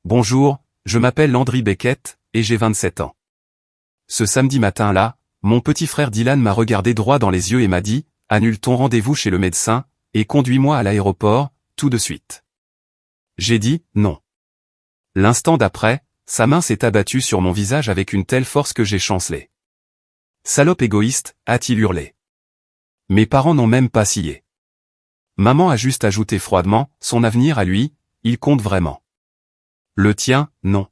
Bonjour, je m'appelle Landry Beckett, et j'ai 27 ans. Ce samedi matin-là, mon petit frère Dylan m'a regardé droit dans les yeux et m'a dit, annule ton rendez-vous chez le médecin, et conduis-moi à l'aéroport, tout de suite. J'ai dit, non. L'instant d'après, sa main s'est abattue sur mon visage avec une telle force que j'ai chancelé. Salope égoïste, a-t-il hurlé. Mes parents n'ont même pas scié. Maman a juste ajouté froidement, son avenir à lui, il compte vraiment. Le tien, non.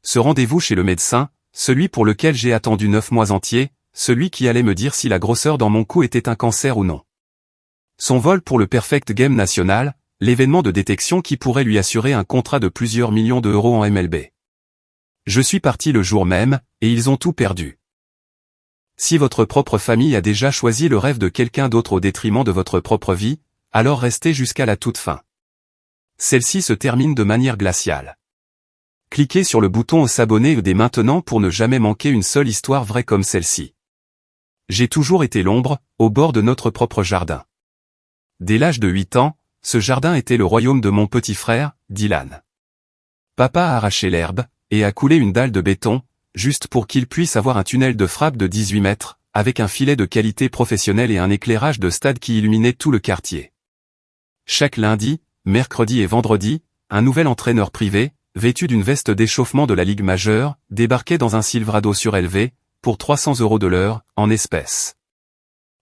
Ce rendez-vous chez le médecin, celui pour lequel j'ai attendu 9 mois entiers, celui qui allait me dire si la grosseur dans mon cou était un cancer ou non. Son vol pour le Perfect Game National, l'événement de détection qui pourrait lui assurer un contrat de plusieurs millions d'euros en MLB. Je suis parti le jour même, et ils ont tout perdu. Si votre propre famille a déjà choisi le rêve de quelqu'un d'autre au détriment de votre propre vie, alors restez jusqu'à la toute fin. Celle-ci se termine de manière glaciale. Cliquez sur le bouton s'abonner dès maintenant pour ne jamais manquer une seule histoire vraie comme celle-ci. J'ai toujours été l'ombre, au bord de notre propre jardin. Dès l'âge de 8 ans, ce jardin était le royaume de mon petit frère, Dylan. Papa a arraché l'herbe, et a coulé une dalle de béton, juste pour qu'il puisse avoir un tunnel de frappe de 18 mètres, avec un filet de qualité professionnelle et un éclairage de stade qui illuminait tout le quartier. Chaque lundi, mercredi et vendredi, un nouvel entraîneur privé, vêtu d'une veste d'échauffement de la Ligue majeure, débarquait dans un Silverado surélevé, pour 300 € de l'heure, en espèces.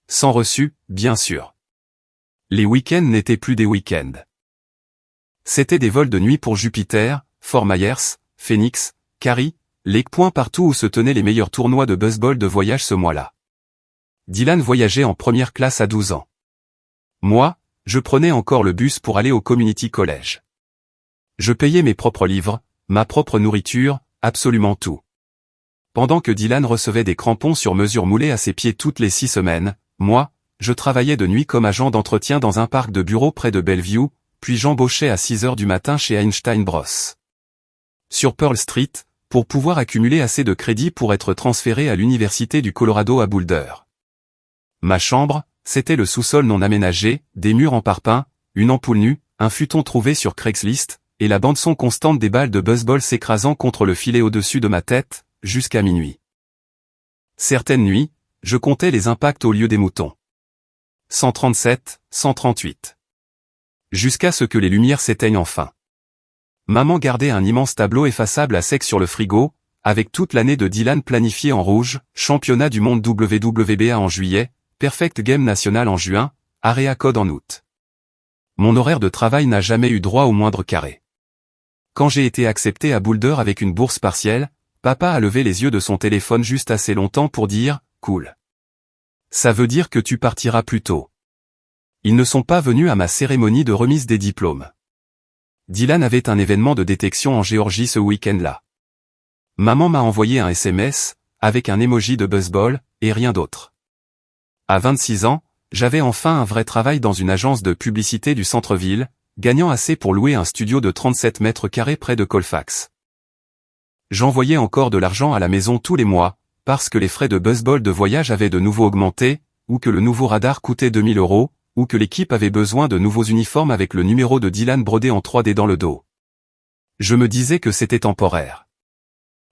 Sans reçu, bien sûr. Les week-ends n'étaient plus des week-ends. C'étaient des vols de nuit pour Jupiter, Fort Myers, Phoenix, Cary, Lake Point, partout où se tenaient les meilleurs tournois de baseball de voyage ce mois-là. Dylan voyageait en première classe à 12 ans. Moi, je prenais encore le bus pour aller au Community College. Je payais mes propres livres, ma propre nourriture, absolument tout. Pendant que Dylan recevait des crampons sur mesure moulés à ses pieds toutes les 6 semaines, moi, je travaillais de nuit comme agent d'entretien dans un parc de bureaux près de Bellevue, puis j'embauchais à 6 heures du matin chez Einstein Bros. Sur Pearl Street, pour pouvoir accumuler assez de crédits pour être transféré à l'université du Colorado à Boulder. Ma chambre, c'était le sous-sol non aménagé, des murs en parpaing, une ampoule nue, un futon trouvé sur Craigslist, et la bande-son constante des balles de baseball s'écrasant contre le filet au-dessus de ma tête, jusqu'à minuit. Certaines nuits, je comptais les impacts au lieu des moutons. 137, 138. Jusqu'à ce que les lumières s'éteignent enfin. Maman gardait un immense tableau effaçable à sec sur le frigo, avec toute l'année de Dylan planifiée en rouge, championnat du monde WWBA en juillet, Perfect Game National en juin, Area Code en août. Mon horaire de travail n'a jamais eu droit au moindre carré. Quand j'ai été accepté à Boulder avec une bourse partielle, papa a levé les yeux de son téléphone juste assez longtemps pour dire « Cool. Ça veut dire que tu partiras plus tôt. » Ils ne sont pas venus à ma cérémonie de remise des diplômes. Dylan avait un événement de détection en Géorgie ce week-end-là. Maman m'a envoyé un SMS, avec un emoji de baseball, et rien d'autre. À 26 ans, j'avais enfin un vrai travail dans une agence de publicité du centre-ville, gagnant assez pour louer un studio de 37 mètres carrés près de Colfax. J'envoyais encore de l'argent à la maison tous les mois, parce que les frais de baseball de voyage avaient de nouveau augmenté, ou que le nouveau radar coûtait 2000 €, ou que l'équipe avait besoin de nouveaux uniformes avec le numéro de Dylan brodé en 3D dans le dos. Je me disais que c'était temporaire.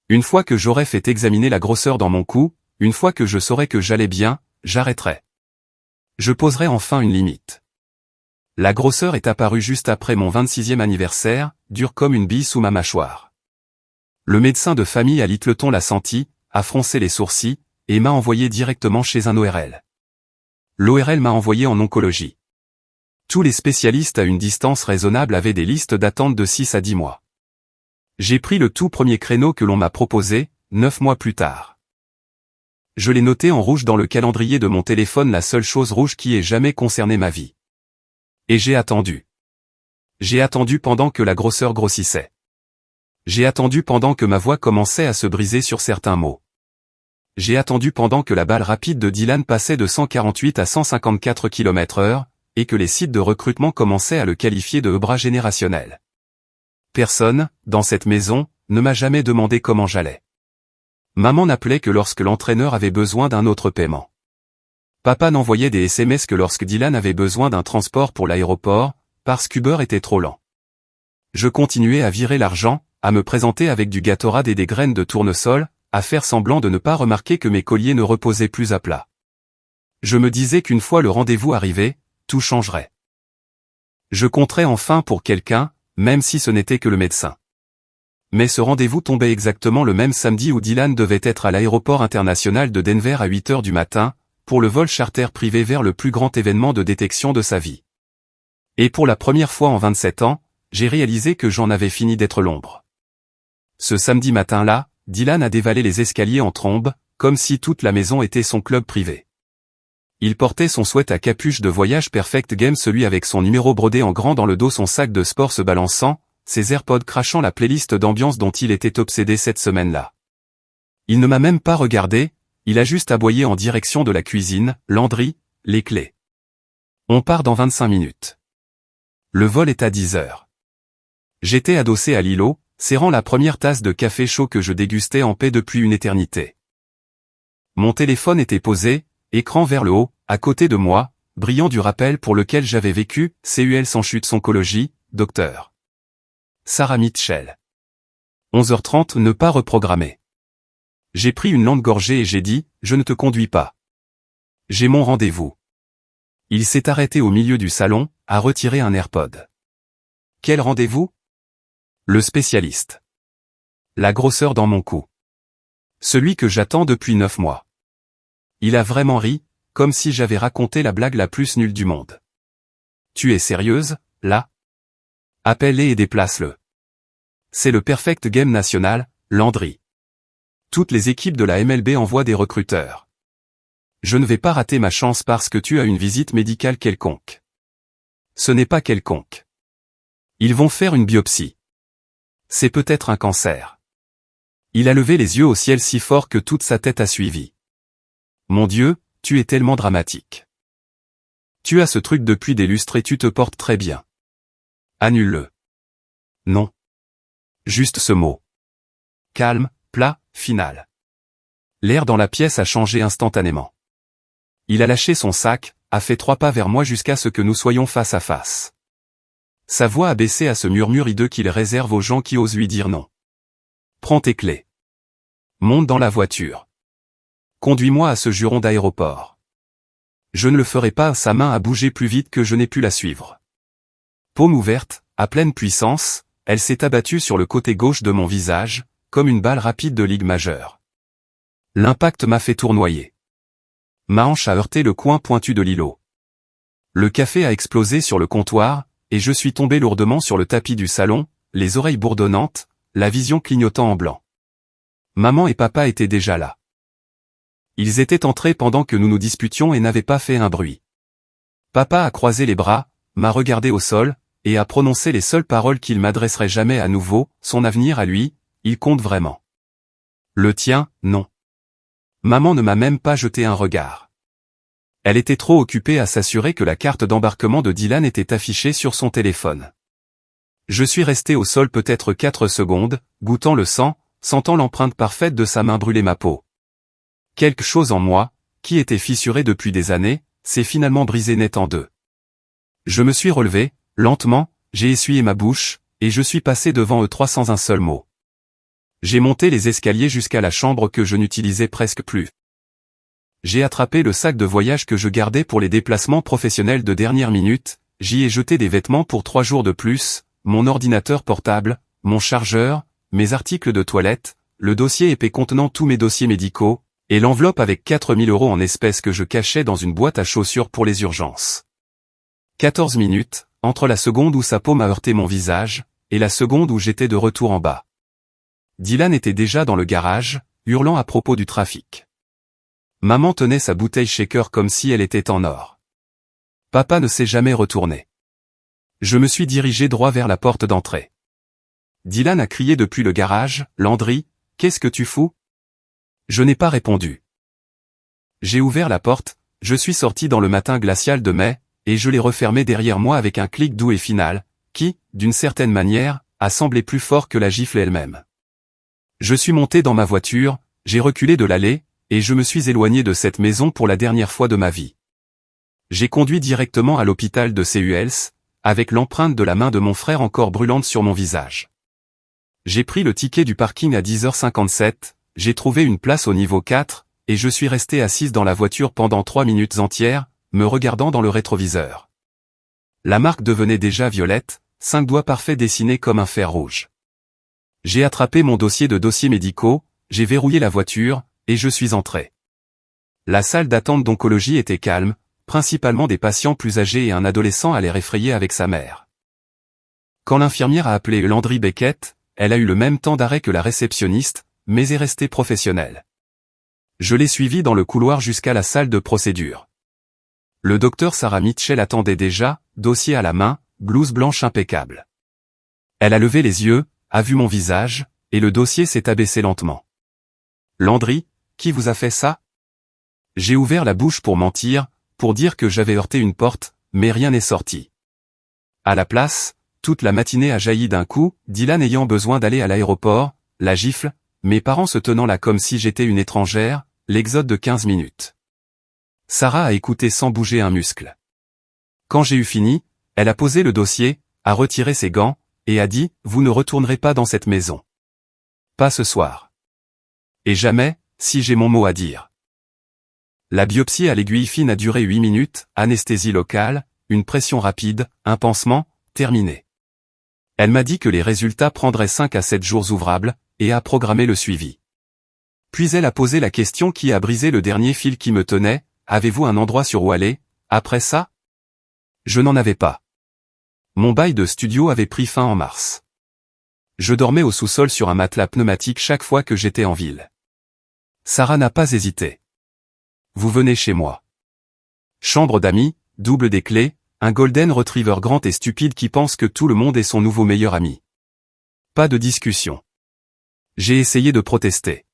Une fois que j'aurais fait examiner la grosseur dans mon cou, une fois que je saurais que j'allais bien, j'arrêterais. Je poserai enfin une limite. La grosseur est apparue juste après mon 26e anniversaire, dure comme une bille sous ma mâchoire. Le médecin de famille à Littleton l'a senti, a froncé les sourcils, et m'a envoyé directement chez un ORL. L'ORL m'a envoyé en oncologie. Tous les spécialistes à une distance raisonnable avaient des listes d'attente de 6 à 10 mois. J'ai pris le tout premier créneau que l'on m'a proposé, 9 mois plus tard. Je l'ai noté en rouge dans le calendrier de mon téléphone, la seule chose rouge qui ait jamais concerné ma vie. Et j'ai attendu. J'ai attendu pendant que la grosseur grossissait. J'ai attendu pendant que ma voix commençait à se briser sur certains mots. J'ai attendu pendant que la balle rapide de Dylan passait de 148 à 154 km/h, et que les sites de recrutement commençaient à le qualifier de bras générationnel. Personne, dans cette maison, ne m'a jamais demandé comment j'allais. Maman n'appelait que lorsque l'entraîneur avait besoin d'un autre paiement. Papa n'envoyait des SMS que lorsque Dylan avait besoin d'un transport pour l'aéroport, parce qu'Uber était trop lent. Je continuais à virer l'argent, à me présenter avec du Gatorade et des graines de tournesol, à faire semblant de ne pas remarquer que mes colliers ne reposaient plus à plat. Je me disais qu'une fois le rendez-vous arrivé, tout changerait. Je compterais enfin pour quelqu'un, même si ce n'était que le médecin. Mais ce rendez-vous tombait exactement le même samedi où Dylan devait être à l'aéroport international de Denver à 8 heures du matin, pour le vol charter privé vers le plus grand événement de détection de sa vie. Et pour la première fois en 27 ans, j'ai réalisé que j'en avais fini d'être l'ombre. Ce samedi matin-là, Dylan a dévalé les escaliers en trombe, comme si toute la maison était son club privé. Il portait son sweat à capuche de voyage Perfect Game, celui avec son numéro brodé en grand dans le dos, son sac de sport se balançant, ses AirPods crachant la playlist d'ambiance dont il était obsédé cette semaine-là. Il ne m'a même pas regardé, il a juste aboyé en direction de la cuisine. Landry, les clés. On part dans 25 minutes. Le vol est à 10 heures. J'étais adossé à l'îlot, serrant la première tasse de café chaud que je dégustais en paix depuis une éternité. Mon téléphone était posé, écran vers le haut, à côté de moi, brillant du rappel pour lequel j'avais vécu, CUL sans chute oncologie, Dr. Sarah Mitchell. 11h30, ne pas reprogrammer. J'ai pris une longue gorgée et j'ai dit, je ne te conduis pas. J'ai mon rendez-vous. Il s'est arrêté au milieu du salon, a retiré un AirPod. Quel rendez-vous? Le spécialiste. La grosseur dans mon cou. Celui que j'attends depuis 9 mois. Il a vraiment ri, comme si j'avais raconté la blague la plus nulle du monde. Tu es sérieuse, là? Appelle-le et déplace-le. C'est le Perfect Game national, Landry. Toutes les équipes de la MLB envoient des recruteurs. Je ne vais pas rater ma chance parce que tu as une visite médicale quelconque. Ce n'est pas quelconque. Ils vont faire une biopsie. C'est peut-être un cancer. Il a levé les yeux au ciel si fort que toute sa tête a suivi. Mon Dieu, tu es tellement dramatique. Tu as ce truc depuis des lustres et tu te portes très bien. Annule-le. Non. Juste ce mot. Calme, plat, final. L'air dans la pièce a changé instantanément. Il a lâché son sac, a fait 3 pas vers moi jusqu'à ce que nous soyons face à face. Sa voix a baissé à ce murmure hideux qu'il réserve aux gens qui osent lui dire non. Prends tes clés. Monte dans la voiture. Conduis-moi à ce juron d'aéroport. Je ne le ferai pas, sa main a bougé plus vite que je n'ai pu la suivre. Paume ouverte, à pleine puissance, elle s'est abattue sur le côté gauche de mon visage, comme une balle rapide de ligue majeure. L'impact m'a fait tournoyer. Ma hanche a heurté le coin pointu de l'îlot. Le café a explosé sur le comptoir, et je suis tombé lourdement sur le tapis du salon, les oreilles bourdonnantes, la vision clignotant en blanc. Maman et papa étaient déjà là. Ils étaient entrés pendant que nous nous disputions et n'avaient pas fait un bruit. Papa a croisé les bras, m'a regardé au sol, et a prononcé les seules paroles qu'il m'adresserait jamais à nouveau, son avenir à lui, il compte vraiment. Le tien, non. Maman ne m'a même pas jeté un regard. Elle était trop occupée à s'assurer que la carte d'embarquement de Dylan était affichée sur son téléphone. Je suis resté au sol peut-être 4 secondes, goûtant le sang, sentant l'empreinte parfaite de sa main brûler ma peau. Quelque chose en moi, qui était fissuré depuis des années, s'est finalement brisé net en deux. Je me suis relevé, lentement, j'ai essuyé ma bouche, et je suis passé devant eux 3 sans un seul mot. J'ai monté les escaliers jusqu'à la chambre que je n'utilisais presque plus. J'ai attrapé le sac de voyage que je gardais pour les déplacements professionnels de dernière minute, j'y ai jeté des vêtements pour 3 jours de plus, mon ordinateur portable, mon chargeur, mes articles de toilette, le dossier épais contenant tous mes dossiers médicaux, et l'enveloppe avec 4 000 € en espèces que je cachais dans une boîte à chaussures pour les urgences. 14 minutes, entre la seconde où sa paume a heurté mon visage, et la seconde où j'étais de retour en bas. Dylan était déjà dans le garage, hurlant à propos du trafic. Maman tenait sa bouteille shaker comme si elle était en or. Papa ne s'est jamais retourné. Je me suis dirigé droit vers la porte d'entrée. Dylan a crié depuis le garage, « Landry, qu'est-ce que tu fous ?» Je n'ai pas répondu. J'ai ouvert la porte, je suis sorti dans le matin glacial de mai, et je l'ai refermée derrière moi avec un clic doux et final, qui, d'une certaine manière, a semblé plus fort que la gifle elle-même. Je suis monté dans ma voiture, j'ai reculé de l'allée, et je me suis éloigné de cette maison pour la dernière fois de ma vie. J'ai conduit directement à l'hôpital de CUL, avec l'empreinte de la main de mon frère encore brûlante sur mon visage. J'ai pris le ticket du parking à 10h57, j'ai trouvé une place au niveau 4, et je suis resté assise dans la voiture pendant 3 minutes entières, me regardant dans le rétroviseur. La marque devenait déjà violette, 5 doigts parfaits dessinés comme un fer rouge. J'ai attrapé mon dossier de dossiers médicaux, j'ai verrouillé la voiture, et je suis entré. La salle d'attente d'oncologie était calme, principalement des patients plus âgés et un adolescent à l'air effrayé avec sa mère. Quand l'infirmière a appelé Landry Beckett, elle a eu le même temps d'arrêt que la réceptionniste, mais est restée professionnelle. Je l'ai suivie dans le couloir jusqu'à la salle de procédure. Le docteur Sarah Mitchell attendait déjà, dossier à la main, blouse blanche impeccable. Elle a levé les yeux, a vu mon visage, et le dossier s'est abaissé lentement. « Landry, qui vous a fait ça ?» J'ai ouvert la bouche pour mentir, pour dire que j'avais heurté une porte, mais rien n'est sorti. À la place, toute la matinée a jailli d'un coup, Dylan ayant besoin d'aller à l'aéroport, la gifle, mes parents se tenant là comme si j'étais une étrangère, l'exode de 15 minutes. Sarah a écouté sans bouger un muscle. Quand j'ai eu fini, elle a posé le dossier, a retiré ses gants, et a dit « Vous ne retournerez pas dans cette maison. Pas ce soir. Et jamais, si j'ai mon mot à dire. » La biopsie à l'aiguille fine a duré 8 minutes, anesthésie locale, une pression rapide, un pansement, terminé. Elle m'a dit que les résultats prendraient 5 à 7 jours ouvrables, et a programmé le suivi. Puis elle a posé la question qui a brisé le dernier fil qui me tenait, « Avez-vous un endroit sur où aller, après ça ?» Je n'en avais pas. Mon bail de studio avait pris fin en mars. Je dormais au sous-sol sur un matelas pneumatique chaque fois que j'étais en ville. Sarah n'a pas hésité. Vous venez chez moi. Chambre d'amis, double des clés, un golden retriever grand et stupide qui pense que tout le monde est son nouveau meilleur ami. Pas de discussion. J'ai essayé de protester.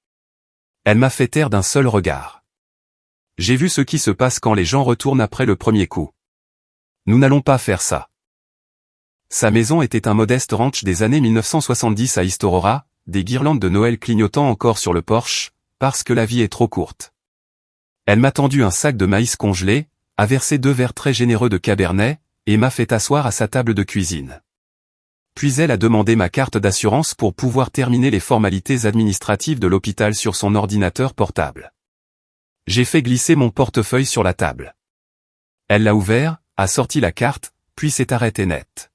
Elle m'a fait taire d'un seul regard. J'ai vu ce qui se passe quand les gens retournent après le premier coup. Nous n'allons pas faire ça. Sa maison était un modeste ranch des années 1970 à East Aurora, des guirlandes de Noël clignotant encore sur le porche, parce que la vie est trop courte. Elle m'a tendu un sac de maïs congelé, a versé 2 verres très généreux de cabernet, et m'a fait asseoir à sa table de cuisine. Puis elle a demandé ma carte d'assurance pour pouvoir terminer les formalités administratives de l'hôpital sur son ordinateur portable. J'ai fait glisser mon portefeuille sur la table. Elle l'a ouvert, a sorti la carte, puis s'est arrêtée net.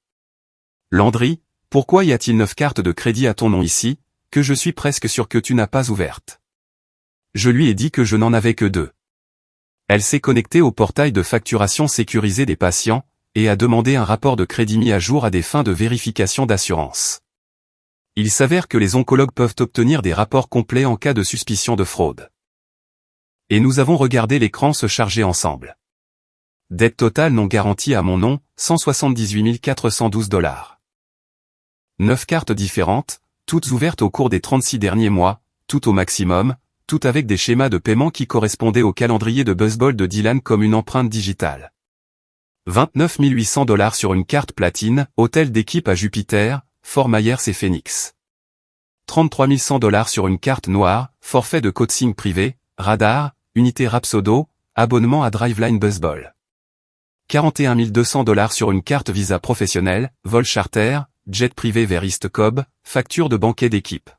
Landry, pourquoi y a-t-il 9 cartes de crédit à ton nom ici, que je suis presque sûr que tu n'as pas ouvertes? Je lui ai dit que je n'en avais que 2. Elle s'est connectée au portail de facturation sécurisé des patients, et a demandé un rapport de crédit mis à jour à des fins de vérification d'assurance. Il s'avère que les oncologues peuvent obtenir des rapports complets en cas de suspicion de fraude. Et nous avons regardé l'écran se charger ensemble. Dette totale non garantie à mon nom, 178 412 $. 9 cartes différentes, toutes ouvertes au cours des 36 derniers mois, toutes au maximum, toutes avec des schémas de paiement qui correspondaient au calendrier de baseball de Dylan comme une empreinte digitale. 29 800 $ sur une carte platine, hôtel d'équipe à Jupiter, Fort Myers et Phoenix. 33 100 $ sur une carte noire, forfait de coaching privé, radar, unité Rapsodo, abonnement à Driveline Baseball. 41 200 $ sur une carte Visa professionnelle, vol charter, jet privé vers East Cobb, facture de banquet d'équipe.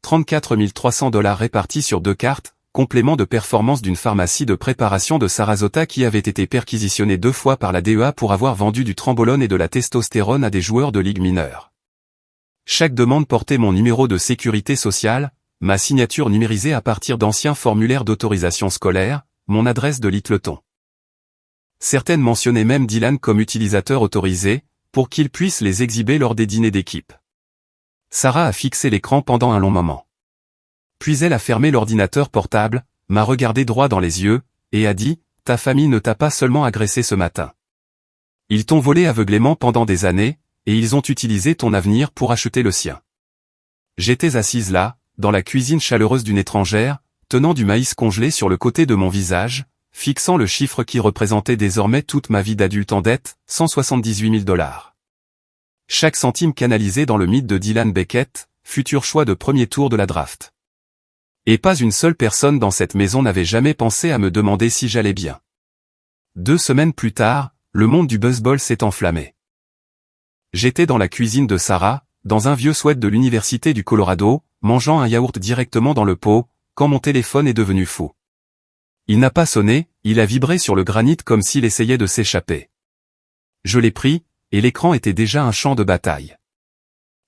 34 300 $ répartis sur 2 cartes, complément de performance d'une pharmacie de préparation de Sarasota qui avait été perquisitionnée 2 fois par la DEA pour avoir vendu du trembolone et de la testostérone à des joueurs de ligue mineure. Chaque demande portait mon numéro de sécurité sociale, ma signature numérisée à partir d'anciens formulaires d'autorisation scolaire, mon adresse de Littleton. Certaines mentionnaient même Dylan comme utilisateur autorisé, pour qu'il puisse les exhiber lors des dîners d'équipe. Sarah a fixé l'écran pendant un long moment. Puis elle a fermé l'ordinateur portable, m'a regardé droit dans les yeux, et a dit « Ta famille ne t'a pas seulement agressé ce matin. Ils t'ont volé aveuglément pendant des années, et ils ont utilisé ton avenir pour acheter le sien. » J'étais assise là, dans la cuisine chaleureuse d'une étrangère, tenant du maïs congelé sur le côté de mon visage, fixant le chiffre qui représentait désormais toute ma vie d'adulte en dette, 178 000 $. Chaque centime canalisé dans le mythe de Dylan Beckett, futur choix de premier tour de la draft. Et pas une seule personne dans cette maison n'avait jamais pensé à me demander si j'allais bien. 2 semaines plus tard, le monde du baseball s'est enflammé. J'étais dans la cuisine de Sarah, dans un vieux sweat de l'université du Colorado, mangeant un yaourt directement dans le pot, quand mon téléphone est devenu fou. Il n'a pas sonné, il a vibré sur le granit comme s'il essayait de s'échapper. Je l'ai pris, et l'écran était déjà un champ de bataille.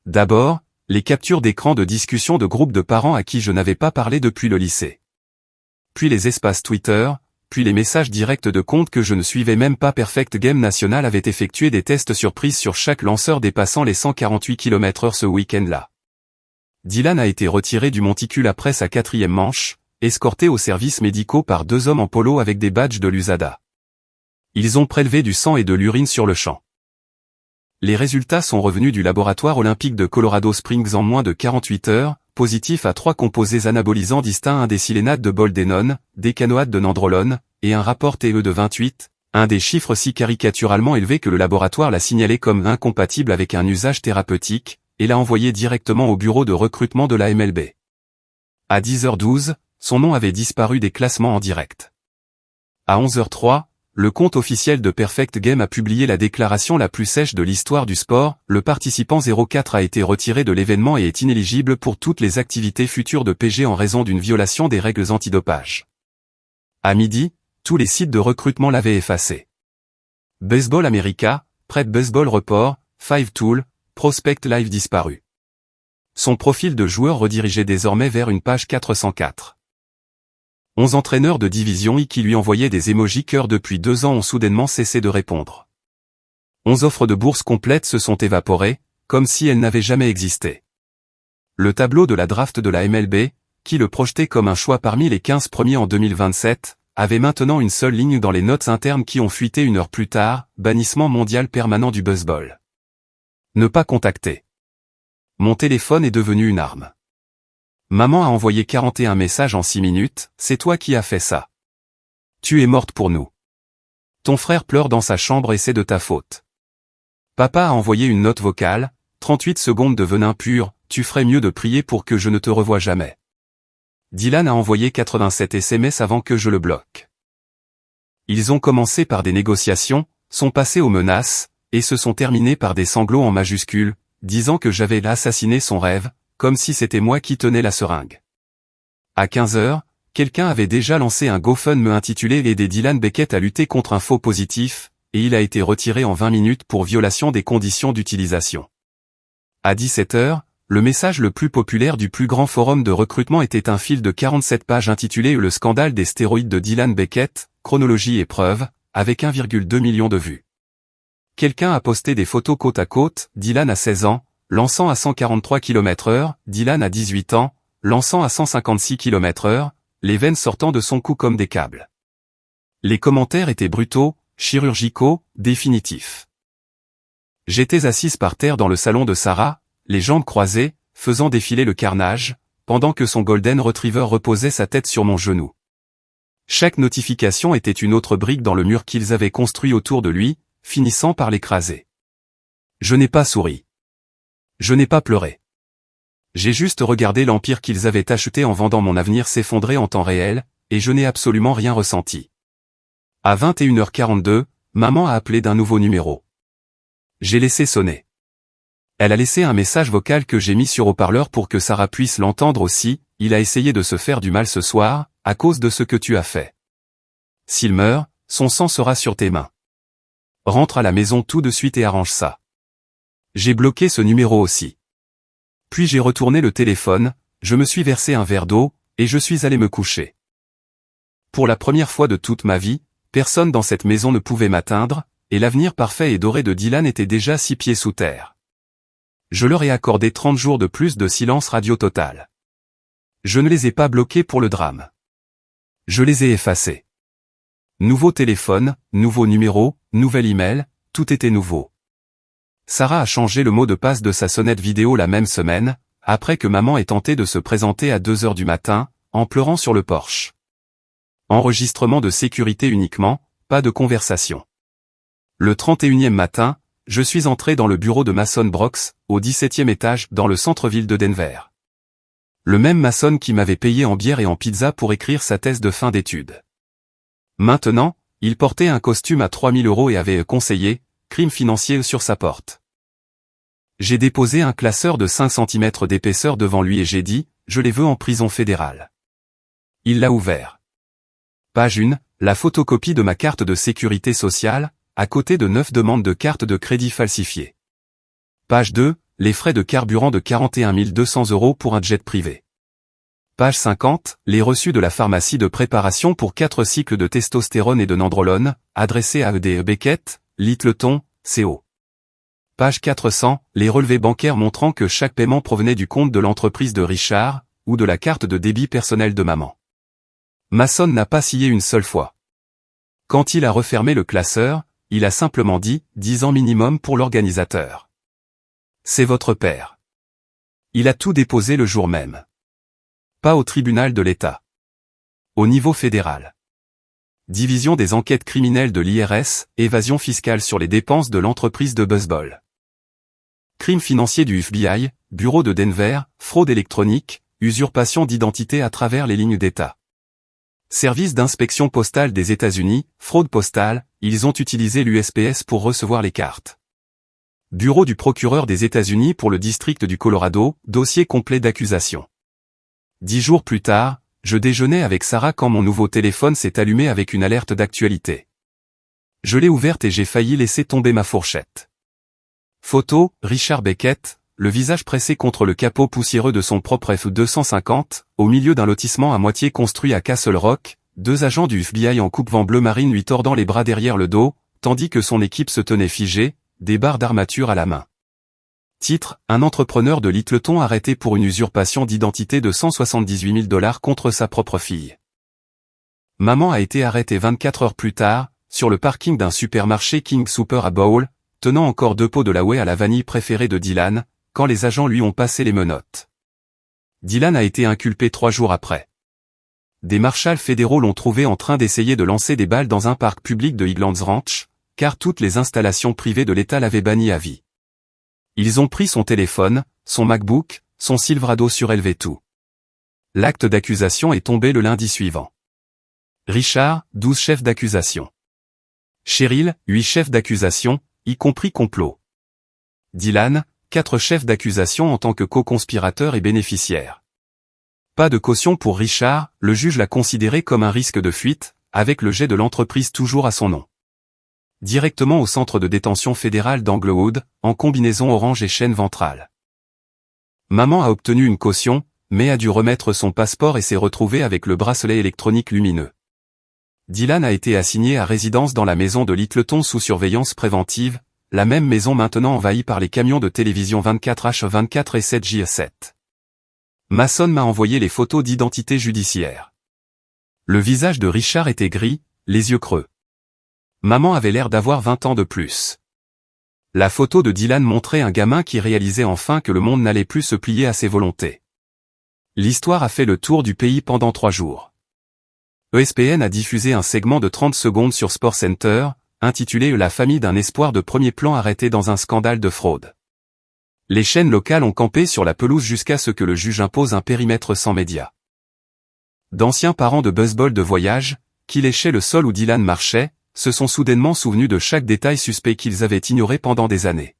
D'abord, les captures d'écran de discussion de groupes de parents à qui je n'avais pas parlé depuis le lycée. Puis les espaces Twitter, puis les messages directs de comptes que je ne suivais même pas. Perfect Game National avait effectué des tests surprises sur chaque lanceur dépassant les 148 km/h ce week-end-là. Dylan a été retiré du monticule après sa 4e manche, escorté aux services médicaux par 2 hommes en polo avec des badges de l'USADA. Ils ont prélevé du sang et de l'urine sur le champ. Les résultats sont revenus du laboratoire olympique de Colorado Springs en moins de 48 heures, positifs à 3 composés anabolisants distincts, un décélénate de boldénone, décanoate de nandrolone, et un rapport TE de 28, un des chiffres si caricaturalement élevés que le laboratoire l'a signalé comme incompatible avec un usage thérapeutique, et l'a envoyé directement au bureau de recrutement de la MLB. À 10h12, son nom avait disparu des classements en direct. À 11h03, le compte officiel de Perfect Game a publié la déclaration la plus sèche de l'histoire du sport, le participant 04 a été retiré de l'événement et est inéligible pour toutes les activités futures de PG en raison d'une violation des règles antidopage. À midi, tous les sites de recrutement l'avaient effacé. Baseball America, Prep Baseball Report, Five Tool, Prospect Live disparu. Son profil de joueur redirigeait désormais vers une page 404. 11 entraîneurs de division I qui lui envoyaient des émojis cœur depuis 2 ans ont soudainement cessé de répondre. 11 offres de bourse complètes se sont évaporées, comme si elles n'avaient jamais existé. Le tableau de la draft de la MLB, qui le projetait comme un choix parmi les 15 premiers en 2027, avait maintenant une seule ligne dans les notes internes qui ont fuité 1 heure plus tard, bannissement mondial permanent du baseball. Ne pas contacter. Mon téléphone est devenu une arme. Maman a envoyé 41 messages en 6 minutes, c'est toi qui as fait ça. Tu es morte pour nous. Ton frère pleure dans sa chambre et c'est de ta faute. Papa a envoyé une note vocale, 38 secondes de venin pur, tu ferais mieux de prier pour que je ne te revoie jamais. Dylan a envoyé 87 SMS avant que je le bloque. Ils ont commencé par des négociations, sont passés aux menaces, et se sont terminés par des sanglots en majuscules, disant que j'avais assassiné son rêve, comme si c'était moi qui tenais la seringue. À 15h, quelqu'un avait déjà lancé un GoFundMe intitulé « Aider Dylan Beckett à lutter contre un faux positif », et il a été retiré en 20 minutes pour violation des conditions d'utilisation. À 17h, le message le plus populaire du plus grand forum de recrutement était un fil de 47 pages intitulé « Le scandale des stéroïdes de Dylan Beckett, chronologie et preuves », avec 1,2 million de vues. Quelqu'un a posté des photos côte à côte, Dylan a 16 ans, lançant à 143 km/h, Dylan a 18 ans, lançant à 156 km/h, les veines sortant de son cou comme des câbles. Les commentaires étaient brutaux, chirurgicaux, définitifs. J'étais assise par terre dans le salon de Sarah, les jambes croisées, faisant défiler le carnage, pendant que son Golden Retriever reposait sa tête sur mon genou. Chaque notification était une autre brique dans le mur qu'ils avaient construit autour de lui, finissant par l'écraser. Je n'ai pas souri. Je n'ai pas pleuré. J'ai juste regardé l'empire qu'ils avaient acheté en vendant mon avenir s'effondrer en temps réel, et je n'ai absolument rien ressenti. À 21h42, maman a appelé d'un nouveau numéro. J'ai laissé sonner. Elle a laissé un message vocal que j'ai mis sur haut-parleur pour que Sarah puisse l'entendre aussi, il a essayé de se faire du mal ce soir, à cause de ce que tu as fait. S'il meurt, son sang sera sur tes mains. Rentre à la maison tout de suite et arrange ça. J'ai bloqué ce numéro aussi. Puis j'ai retourné le téléphone, je me suis versé un verre d'eau, et je suis allé me coucher. Pour la première fois de toute ma vie, personne dans cette maison ne pouvait m'atteindre, et l'avenir parfait et doré de Dylan était déjà 6 pieds sous terre. Je leur ai accordé 30 jours de plus de silence radio total. Je ne les ai pas bloqués pour le drame. Je les ai effacés. Nouveau téléphone, nouveau numéro, nouvel email, tout était nouveau. Sarah a changé le mot de passe de sa sonnette vidéo la même semaine, après que maman ait tenté de se présenter à 2h du matin, en pleurant sur le porche. Enregistrement de sécurité uniquement, pas de conversation. Le 31e matin, je suis entré dans le bureau de Mason Brooks, au 17e étage, dans le centre-ville de Denver. Le même Mason qui m'avait payé en bière et en pizza pour écrire sa thèse de fin d'études. Maintenant, il portait un costume à 3 000 € et avait conseillé, crime financier sur sa porte. J'ai déposé un classeur de 5 cm d'épaisseur devant lui et j'ai dit, je les veux en prison fédérale. Il l'a ouvert. Page 1, la photocopie de ma carte de sécurité sociale, à côté de 9 demandes de carte de crédit falsifiées. Page 2, les frais de carburant de 41 200 € pour un jet privé. Page 50, les reçus de la pharmacie de préparation pour 4 cycles de testostérone et de nandrolone, adressés à E.D. Beckett, Littleton, CO. Page 400, les relevés bancaires montrant que chaque paiement provenait du compte de l'entreprise de Richard, ou de la carte de débit personnel de maman. Mason n'a pas scié une seule fois. Quand il a refermé le classeur, il a simplement dit, 10 ans minimum pour l'organisateur. C'est votre père. Il a tout déposé le jour même. Pas au tribunal de l'État. Au niveau fédéral. Division des enquêtes criminelles de l'IRS, évasion fiscale sur les dépenses de l'entreprise de Buzzball. Crimes financiers du FBI, bureau de Denver, fraude électronique, usurpation d'identité à travers les lignes d'État. Service d'inspection postale des États-Unis, fraude postale, ils ont utilisé l'USPS pour recevoir les cartes. Bureau du procureur des États-Unis pour le district du Colorado, dossier complet d'accusation. 10 jours plus tard, je déjeunais avec Sarah quand mon nouveau téléphone s'est allumé avec une alerte d'actualité. Je l'ai ouverte et j'ai failli laisser tomber ma fourchette. Photo, Richard Beckett, le visage pressé contre le capot poussiéreux de son propre F-250, au milieu d'un lotissement à moitié construit à Castle Rock, 2 agents du FBI en coupe-vent bleu marine lui tordant les bras derrière le dos, tandis que son équipe se tenait figée, des barres d'armature à la main. Titre, un entrepreneur de Littleton arrêté pour une usurpation d'identité de 178 000 $ contre sa propre fille. Maman a été arrêtée 24 heures plus tard, sur le parking d'un supermarché King Super à Bowl, tenant encore 2 pots de la whey à la vanille préférée de Dylan, quand les agents lui ont passé les menottes. Dylan a été inculpé 3 jours après. Des marshals fédéraux l'ont trouvé en train d'essayer de lancer des balles dans un parc public de Highlands Ranch, car toutes les installations privées de l'État l'avaient banni à vie. Ils ont pris son téléphone, son MacBook, son Silverado surélevé tout. L'acte d'accusation est tombé le lundi suivant. Richard, 12 chefs d'accusation. Cheryl, 8 chefs d'accusation, y compris complot. Dylan, 4 chefs d'accusation en tant que co-conspirateur et bénéficiaire. Pas de caution pour Richard, le juge l'a considéré comme un risque de fuite, avec le jet de l'entreprise toujours à son nom. Directement au centre de détention fédéral d'Anglewood, en combinaison orange et chaîne ventrale. Maman a obtenu une caution, mais a dû remettre son passeport et s'est retrouvée avec le bracelet électronique lumineux. Dylan a été assigné à résidence dans la maison de Littleton sous surveillance préventive, la même maison maintenant envahie par les camions de télévision 24H24 et 7J7. Mason m'a envoyé les photos d'identité judiciaire. Le visage de Richard était gris, les yeux creux. Maman avait l'air d'avoir 20 ans de plus. La photo de Dylan montrait un gamin qui réalisait enfin que le monde n'allait plus se plier à ses volontés. L'histoire a fait le tour du pays pendant 3 jours. ESPN a diffusé un segment de 30 secondes sur SportsCenter, intitulé « La famille d'un espoir de premier plan arrêté dans un scandale de fraude ». Les chaînes locales ont campé sur la pelouse jusqu'à ce que le juge impose un périmètre sans médias. D'anciens parents de Buzzball de voyage, qui léchaient le sol où Dylan marchait, se sont soudainement souvenus de chaque détail suspect qu'ils avaient ignoré pendant des années.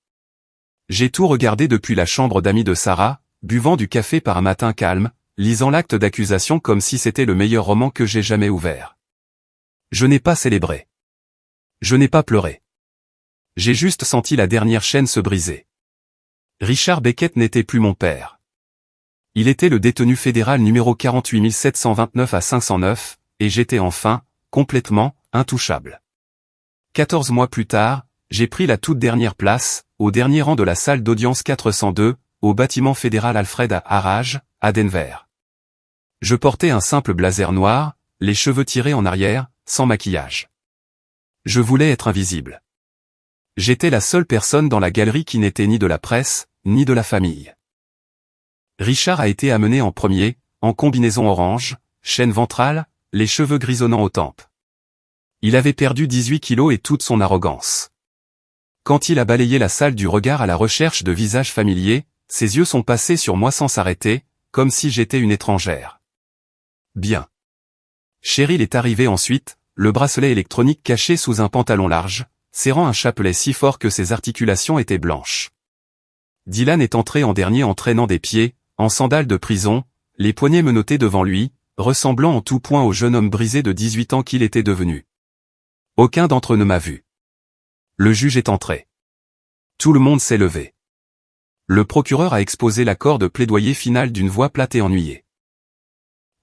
J'ai tout regardé depuis la chambre d'amis de Sarah, buvant du café par un matin calme, lisant l'acte d'accusation comme si c'était le meilleur roman que j'ai jamais ouvert. Je n'ai pas célébré. Je n'ai pas pleuré. J'ai juste senti la dernière chaîne se briser. Richard Beckett n'était plus mon père. Il était le détenu fédéral numéro 48 729 à 509, et j'étais enfin, complètement, intouchable. 14 mois plus tard, j'ai pris la toute dernière place, au dernier rang de la salle d'audience 402, au bâtiment fédéral Alfred à Harrage, à Denver. Je portais un simple blazer noir, les cheveux tirés en arrière, sans maquillage. Je voulais être invisible. J'étais la seule personne dans la galerie qui n'était ni de la presse, ni de la famille. Richard a été amené en premier, en combinaison orange, chaîne ventrale, les cheveux grisonnants aux tempes. Il avait perdu 18 kilos et toute son arrogance. Quand il a balayé la salle du regard à la recherche de visages familiers, ses yeux sont passés sur moi sans s'arrêter, comme si j'étais une étrangère. Bien. Cheryl est arrivée ensuite, le bracelet électronique caché sous un pantalon large, serrant un chapelet si fort que ses articulations étaient blanches. Dylan est entré en dernier en traînant des pieds, en sandales de prison, les poignets menottés devant lui, ressemblant en tout point au jeune homme brisé de 18 ans qu'il était devenu. Aucun d'entre eux ne m'a vu. Le juge est entré. Tout le monde s'est levé. Le procureur a exposé l'accord de plaidoyer final d'une voix plate et ennuyée.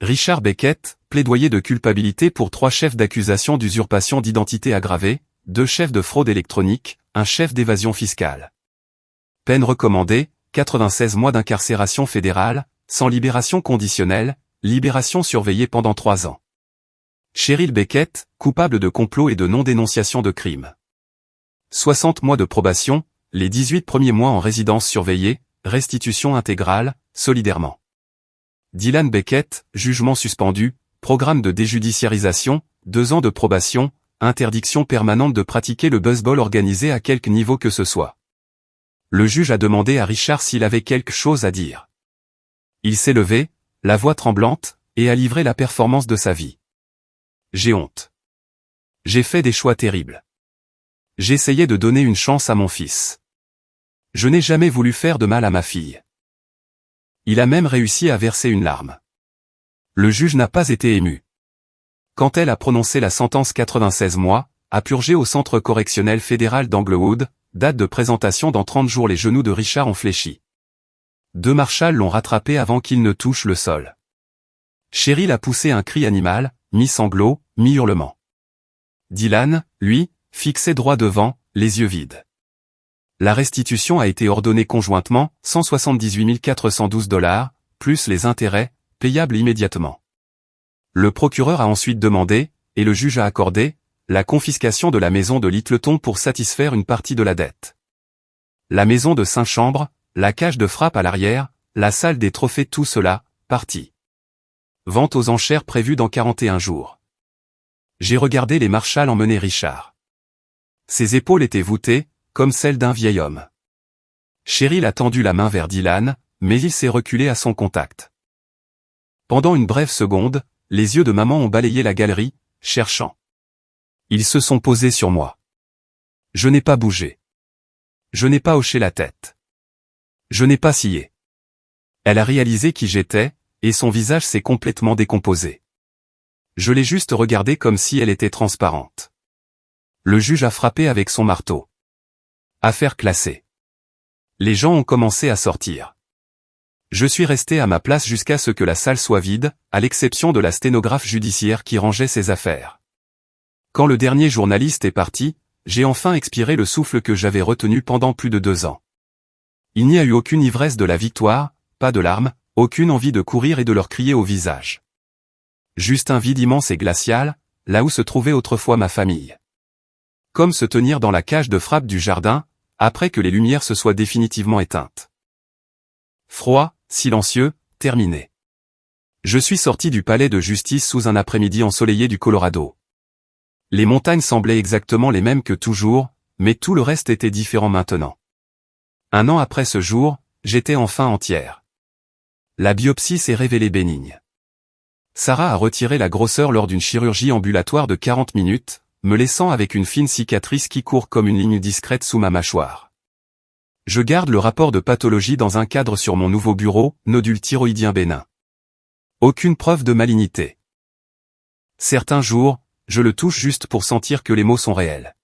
Richard Beckett, plaidoyer de culpabilité pour 3 chefs d'accusation d'usurpation d'identité aggravée, 2 chefs de fraude électronique, 1 chef d'évasion fiscale. Peine recommandée, 96 mois d'incarcération fédérale, sans libération conditionnelle, libération surveillée pendant 3 ans. Cheryl Beckett, coupable de complot et de non-dénonciation de crime. 60 mois de probation, les 18 premiers mois en résidence surveillée, restitution intégrale, solidairement. Dylan Beckett, jugement suspendu, programme de déjudiciarisation, 2 ans de probation, interdiction permanente de pratiquer le baseball organisé à quelque niveau que ce soit. Le juge a demandé à Richard s'il avait quelque chose à dire. Il s'est levé, la voix tremblante, et a livré la performance de sa vie. J'ai honte. J'ai fait des choix terribles. J'essayais de donner une chance à mon fils. Je n'ai jamais voulu faire de mal à ma fille. Il a même réussi à verser une larme. Le juge n'a pas été ému. Quand elle a prononcé la sentence 96 mois, à purger au centre correctionnel fédéral d'Anglewood, date de présentation dans 30 jours, les genoux de Richard ont fléchi. 2 marshals l'ont rattrapé avant qu'il ne touche le sol. Cheryl a poussé un cri animal, mi-sanglot, mi-hurlement. Dylan, lui, fixé droit devant, les yeux vides. La restitution a été ordonnée conjointement, 178 412 $, plus les intérêts, payables immédiatement. Le procureur a ensuite demandé, et le juge a accordé, la confiscation de la maison de Littleton pour satisfaire une partie de la dette. La maison de 5 chambres, la cage de frappe à l'arrière, la salle des trophées, tout cela, parti. Vente aux enchères prévue dans 41 jours. J'ai regardé les marshals emmener Richard. Ses épaules étaient voûtées, comme celles d'un vieil homme. Cheryl a tendu la main vers Dylan, mais il s'est reculé à son contact. Pendant une brève seconde, les yeux de maman ont balayé la galerie, cherchant. Ils se sont posés sur moi. Je n'ai pas bougé. Je n'ai pas hoché la tête. Je n'ai pas scié. Elle a réalisé qui j'étais, et son visage s'est complètement décomposé. Je l'ai juste regardée comme si elle était transparente. Le juge a frappé avec son marteau. Affaire classée. Les gens ont commencé à sortir. Je suis resté à ma place jusqu'à ce que la salle soit vide, à l'exception de la sténographe judiciaire qui rangeait ses affaires. Quand le dernier journaliste est parti, j'ai enfin expiré le souffle que j'avais retenu pendant plus de 2 ans. Il n'y a eu aucune ivresse de la victoire, pas de larmes, aucune envie de courir et de leur crier au visage. Juste un vide immense et glacial, là où se trouvait autrefois ma famille. Comme se tenir dans la cage de frappe du jardin, après que les lumières se soient définitivement éteintes. Froid, silencieux, terminé. Je suis sorti du palais de justice sous un après-midi ensoleillé du Colorado. Les montagnes semblaient exactement les mêmes que toujours, mais tout le reste était différent maintenant. 1 an après ce jour, j'étais enfin entière. La biopsie s'est révélée bénigne. Sarah a retiré la grosseur lors d'une chirurgie ambulatoire de 40 minutes, me laissant avec une fine cicatrice qui court comme une ligne discrète sous ma mâchoire. Je garde le rapport de pathologie dans un cadre sur mon nouveau bureau, nodule thyroïdien bénin. Aucune preuve de malignité. Certains jours, je le touche juste pour sentir que les mots sont réels.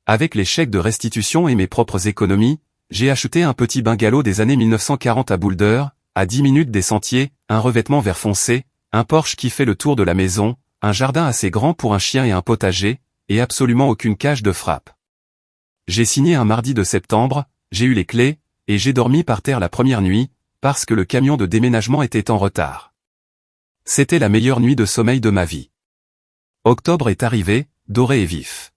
Avec les chèques de restitution et mes propres économies, j'ai acheté un petit bungalow des années 1940 à Boulder, à 10 minutes des sentiers, un revêtement vert foncé, un porche qui fait le tour de la maison, un jardin assez grand pour un chien et un potager, et absolument aucune cage de frappe. J'ai signé un mardi de septembre, j'ai eu les clés, et j'ai dormi par terre la première nuit, parce que le camion de déménagement était en retard. C'était la meilleure nuit de sommeil de ma vie. Octobre est arrivé, doré et vif.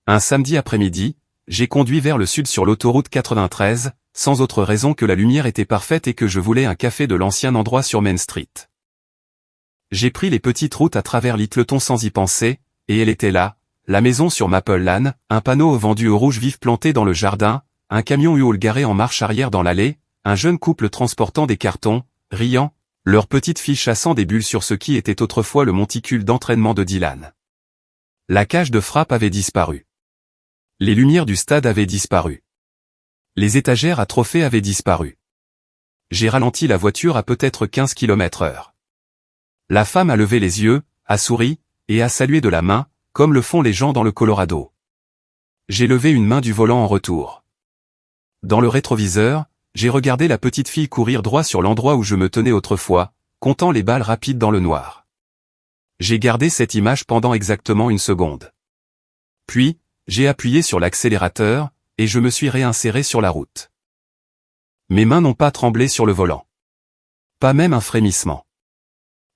Un samedi après-midi, j'ai conduit vers le sud sur l'autoroute 93, sans autre raison que la lumière était parfaite et que je voulais un café de l'ancien endroit sur Main Street. J'ai pris les petites routes à travers Littleton sans y penser, et elle était là, la maison sur Maple Lane, un panneau vendu au rouge vif planté dans le jardin, un camion U-Haul garé en marche arrière dans l'allée, un jeune couple transportant des cartons, riant, leur petite fille chassant des bulles sur ce qui était autrefois le monticule d'entraînement de Dylan. La cage de frappe avait disparu. Les lumières du stade avaient disparu. Les étagères à trophées avaient disparu. J'ai ralenti la voiture à peut-être 15 km/h. La femme a levé les yeux, a souri, et a salué de la main, comme le font les gens dans le Colorado. J'ai levé une main du volant en retour. Dans le rétroviseur, j'ai regardé la petite fille courir droit sur l'endroit où je me tenais autrefois, comptant les balles rapides dans le noir. J'ai gardé cette image pendant exactement une seconde. Puis, j'ai appuyé sur l'accélérateur, et je me suis réinséré sur la route. Mes mains n'ont pas tremblé sur le volant. Pas même un frémissement.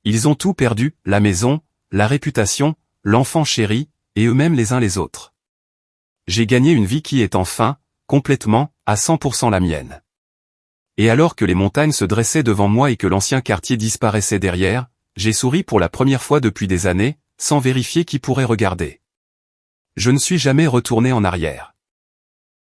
Ils ont tout perdu, la maison, la réputation, l'enfant chéri, et eux-mêmes les uns les autres. J'ai gagné une vie qui est enfin, complètement, à 100% la mienne. Et alors que les montagnes se dressaient devant moi et que l'ancien quartier disparaissait derrière, j'ai souri pour la première fois depuis des années, sans vérifier qui pourrait regarder. Je ne suis jamais retourné en arrière.